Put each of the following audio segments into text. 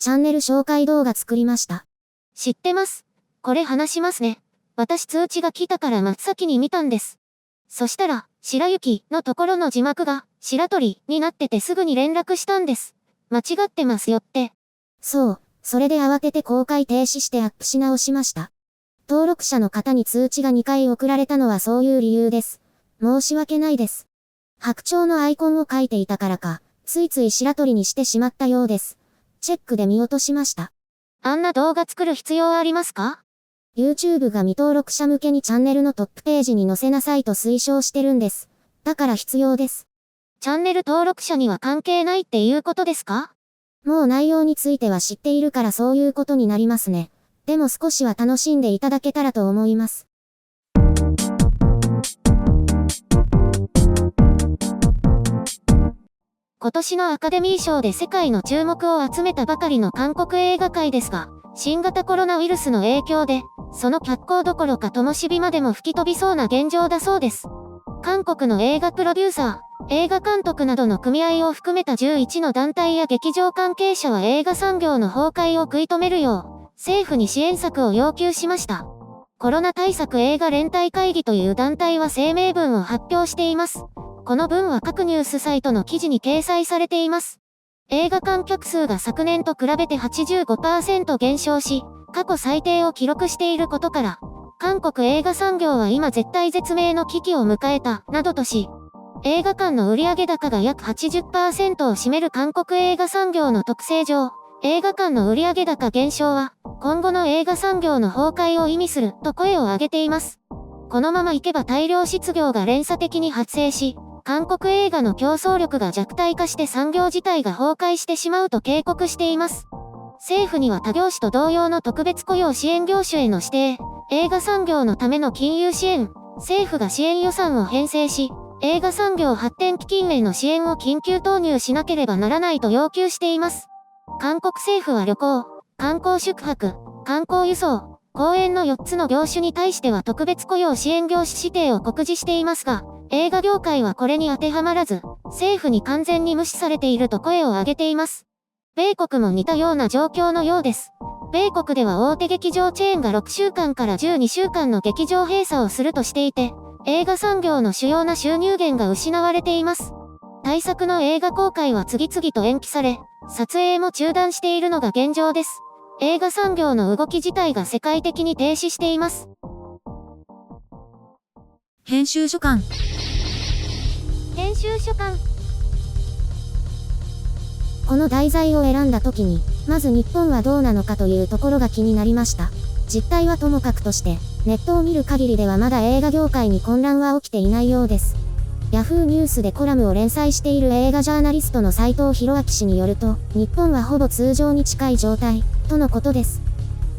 チャンネル紹介動画作りました。知ってます。これ話しますね。私通知が来たから真っ先に見たんです。そしたら、白雪のところの字幕が白鳥になっててすぐに連絡したんです。間違ってますよって。そう、それで慌てて公開停止してアップし直しました。登録者の方に通知が2回送られたのはそういう理由です。申し訳ないです。白鳥のアイコンを書いていたからか、ついつい白鳥にしてしまったようです。チェックで見落としました。あんな動画作る必要ありますか？ YouTube が未登録者向けにチャンネルのトップページに載せなさいと推奨してるんです。だから必要です。チャンネル登録者には関係ないっていうことですか？もう内容については知っているからそういうことになりますね。でも少しは楽しんでいただけたらと思います。今年のアカデミー賞で世界の注目を集めたばかりの韓国映画界ですが、新型コロナウイルスの影響で、その脚光どころか灯火までも吹き飛びそうな現状だそうです。韓国の映画プロデューサー、映画監督などの組合を含めた11の団体や劇場関係者は映画産業の崩壊を食い止めるよう、政府に支援策を要求しました。コロナ対策映画連帯会議という団体は声明文を発表しています。この文は各ニュースサイトの記事に掲載されています。映画観客数が昨年と比べて 85% 減少し、過去最低を記録していることから、韓国映画産業は今絶体絶命の危機を迎えた、などとし、映画館の売上高が約 80% を占める韓国映画産業の特性上、映画館の売上高減少は、今後の映画産業の崩壊を意味する、と声を上げています。このままいけば大量失業が連鎖的に発生し、韓国映画の競争力が弱体化して産業自体が崩壊してしまうと警告しています。政府には他業種と同様の特別雇用支援業種への指定、映画産業のための金融支援、政府が支援予算を編成し、映画産業発展基金への支援を緊急投入しなければならないと要求しています。韓国政府は旅行、観光宿泊、観光輸送、公演の4つの業種に対しては特別雇用支援業種指定を告示していますが、映画業界はこれに当てはまらず、政府に完全に無視されていると声を上げています。米国も似たような状況のようです。米国では大手劇場チェーンが6週間から12週間の劇場閉鎖をするとしていて、映画産業の主要な収入源が失われています。大作の映画公開は次々と延期され、撮影も中断しているのが現状です。映画産業の動き自体が世界的に停止しています。編集所感。編集所感。この題材を選んだ時に、まず日本はどうなのかというところが気になりました。実態はともかくとして、ネットを見る限りではまだ映画業界に混乱は起きていないようです。Yahoo ニュースでコラムを連載している映画ジャーナリストの斉藤博明氏によると、日本はほぼ通常に近い状態、とのことです。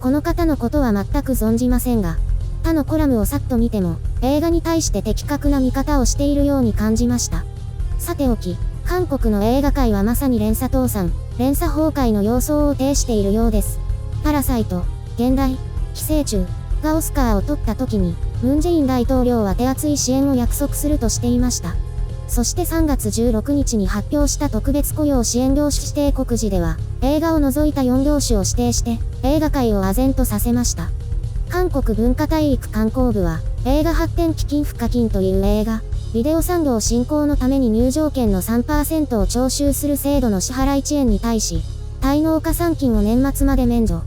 この方のことは全く存じませんが、他のコラムをさっと見ても、映画に対して的確な見方をしているように感じました。さておき、韓国の映画界はまさに連鎖倒産、連鎖崩壊の様相を呈しているようです。パラサイト、現代、寄生虫がオスカーを取った時に、ムン・ジェイン大統領は手厚い支援を約束するとしていました。そして3月16日に発表した特別雇用支援業種指定告示では、映画を除いた4業種を指定して、映画界を唖然とさせました。韓国文化体育観光部は、映画発展基金賦課金という映画、ビデオ産業振興のために入場券の 3% を徴収する制度の支払い遅延に対し、滞納加算金を年末まで免除。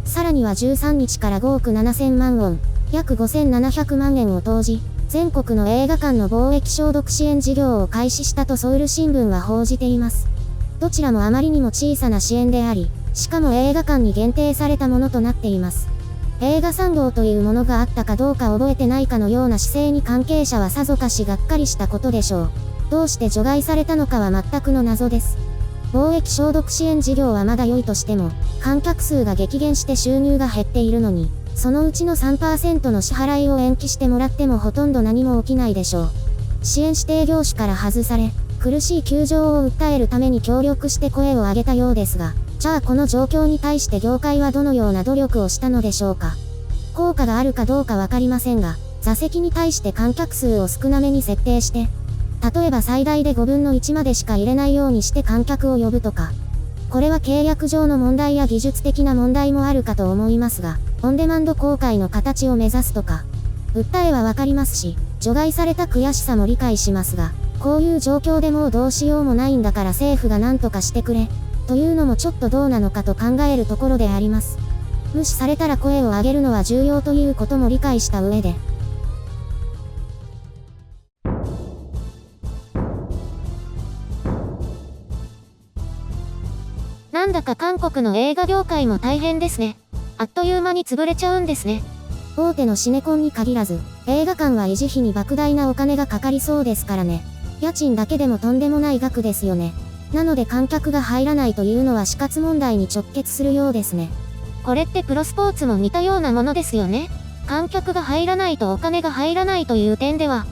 さらには13日から5億7000万ウォン、約5700万円を投じ、全国の映画館の貿易消毒支援事業を開始したとソウル新聞は報じています。どちらもあまりにも小さな支援であり、しかも映画館に限定されたものとなっています。映画産業というものがあったかどうか覚えてないかのような姿勢に関係者はさぞかしがっかりしたことでしょう。どうして除外されたのかは全くの謎です。貿易消毒支援事業はまだ良いとしても、観客数が激減して収入が減っているのに、そのうちの 3% の支払いを延期してもらってもほとんど何も起きないでしょう。支援指定業種から外され、苦しい窮状を訴えるために協力して声を上げたようですが、じゃあこの状況に対して業界はどのような努力をしたのでしょうか。効果があるかどうかわかりませんが、座席に対して観客数を少なめに設定して、例えば最大で5分の1までしか入れないようにして観客を呼ぶとか、これは契約上の問題や技術的な問題もあるかと思いますが、オンデマンド公開の形を目指すとか、訴えはわかりますし、除外された悔しさも理解しますが、こういう状況でもうどうしようもないんだから政府が何とかしてくれ、というのもちょっとどうなのかと考えるところであります。無視されたら声を上げるのは重要ということも理解した上で。なんだか韓国の映画業界も大変ですね。あっという間に潰れちゃうんですね。大手のシネコンに限らず、映画館は維持費に莫大なお金がかかりそうですからね。家賃だけでもとんでもない額ですよね。なので観客が入らないというのは死活問題に直結するようですね。これってプロスポーツも似たようなものですよね。観客が入らないとお金が入らないという点では。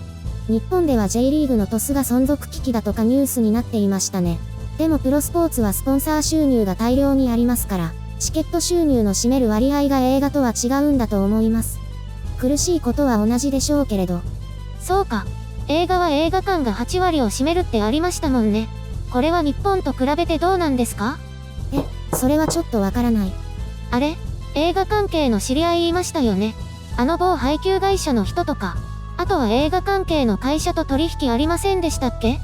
日本では J リーグの鳥栖が存続危機だとかニュースになっていましたね。でもプロスポーツはスポンサー収入が大量にありますから、チケット収入の占める割合が映画とは違うんだと思います。苦しいことは同じでしょうけれど。そうか。映画は映画館が8割を占めるってありましたもんね。これは日本と比べてどうなんですか？それはちょっとわからない。あれ？映画関係の知り合いいましたよね。某配給会社の人とか。あとは映画関係の会社と取引ありませんでしたっけ？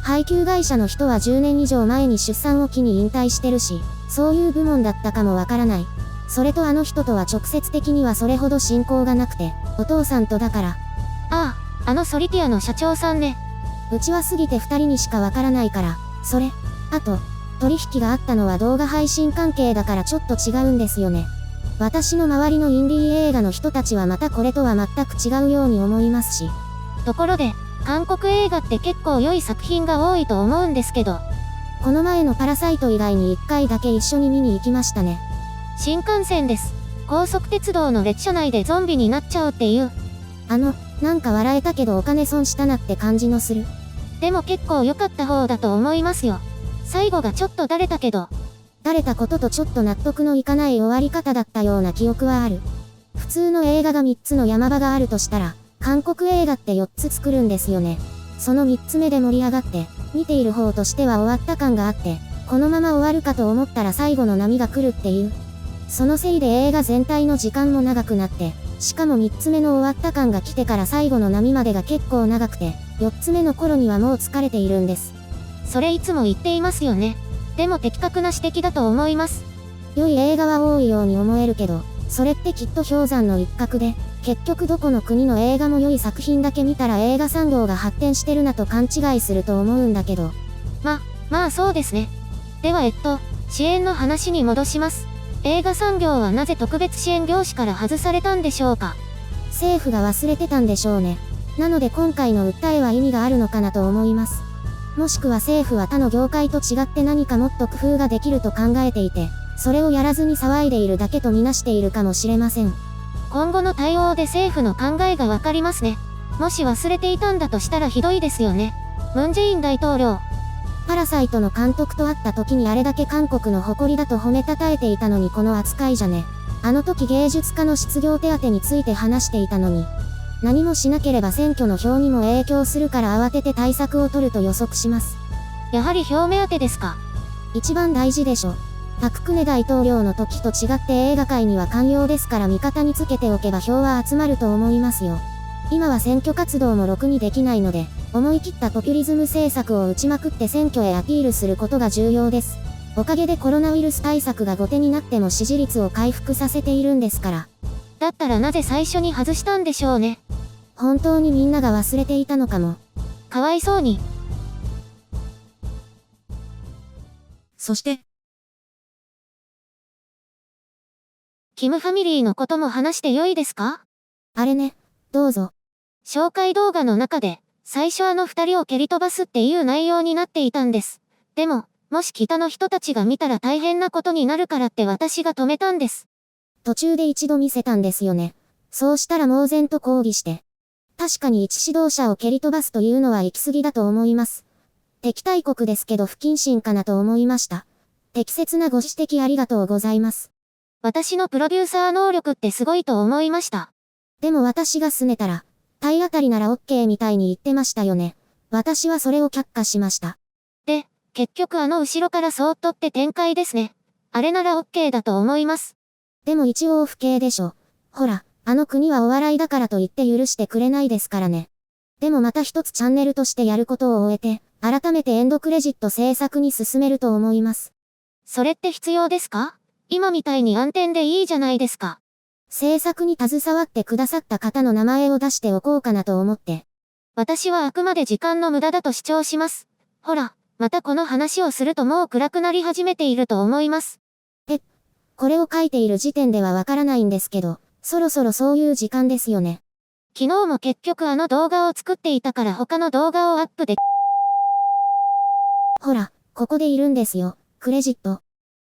配給会社の人は10年以上前に出産を機に引退してるし、そういう部門だったかもわからない。それとあの人とは直接的にはそれほど親交がなくて、お父さんとだから。ああ、ソリティアの社長さんね。うちは過ぎて2人にしかわからないから、それ。あと、取引があったのは動画配信関係だからちょっと違うんですよね。私の周りのインディー映画の人たちはまたこれとは全く違うように思いますし。ところで、韓国映画って結構良い作品が多いと思うんですけど。この前のパラサイト以外に1回だけ一緒に見に行きましたね。新幹線です。高速鉄道の列車内でゾンビになっちゃうっていう。なんか笑えたけどお金損したなって感じのする。でも結構良かった方だと思いますよ。最後がちょっとだれたけど。だれたこととちょっと納得のいかない終わり方だったような記憶はある。普通の映画が3つの山場があるとしたら、韓国映画って4つ作るんですよね。その3つ目で盛り上がって、見ている方としては終わった感があって、このまま終わるかと思ったら最後の波が来るっていう。そのせいで映画全体の時間も長くなって、しかも3つ目の終わった感が来てから最後の波までが結構長くて、4つ目の頃にはもう疲れているんです。それいつも言っていますよね。でも的確な指摘だと思います。良い映画は多いように思えるけど、それってきっと氷山の一角で、結局どこの国の映画も良い作品だけ見たら映画産業が発展してるなと勘違いすると思うんだけど。まあそうですね。では支援の話に戻します。映画産業はなぜ特別支援業種から外されたんでしょうか？政府が忘れてたんでしょうね。なので今回の訴えは意味があるのかなと思います。もしくは政府は他の業界と違って何かもっと工夫ができると考えていて、それをやらずに騒いでいるだけとみなしているかもしれません。今後の対応で政府の考えがわかりますね。もし忘れていたんだとしたらひどいですよね。ムン・ジェイン大統領。パラサイトの監督と会った時にあれだけ韓国の誇りだと褒めたたえていたのにこの扱いじゃね。あの時芸術家の失業手当について話していたのに。何もしなければ選挙の票にも影響するから慌てて対策を取ると予測します。やはり票目当てですか？一番大事でしょ。パククネ大統領の時と違って映画界には寛容ですから味方につけておけば票は集まると思いますよ。今は選挙活動もろくにできないので、思い切ったポピュリズム政策を打ちまくって選挙へアピールすることが重要です。おかげでコロナウイルス対策が後手になっても支持率を回復させているんですから。だったらなぜ最初に外したんでしょうね。本当にみんなが忘れていたのかも。かわいそうに。そして、キムファミリーのことも話して良いですか？あれね、どうぞ。紹介動画の中で、最初2人を蹴り飛ばすっていう内容になっていたんです。でも、もし北の人たちが見たら大変なことになるからって私が止めたんです。途中で一度見せたんですよね。そうしたら猛然と抗議して。確かに一指導者を蹴り飛ばすというのは行き過ぎだと思います。敵対国ですけど不謹慎かなと思いました。適切なご指摘ありがとうございます。私のプロデューサー能力ってすごいと思いました。でも私が拗ねたら、体当たりなら OK みたいに言ってましたよね。私はそれを却下しました。で、結局後ろからそーっとって展開ですね。あれなら OK だと思います。でも一応不敬でしょ。ほら、国はお笑いだからと言って許してくれないですからね。でもまた一つチャンネルとしてやることを終えて、改めてエンドクレジット制作に進めると思います。それって必要ですか？今みたいに暗転でいいじゃないですか。制作に携わってくださった方の名前を出しておこうかなと思って。私はあくまで時間の無駄だと主張します。ほら、またこの話をするともう暗くなり始めていると思います。これを書いている時点ではわからないんですけど、そろそろそういう時間ですよね。昨日も結局動画を作っていたから他の動画をアップで。ほら、ここでいるんですよ、クレジット。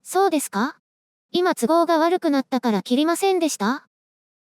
そうですか？今都合が悪くなったから切りませんでした？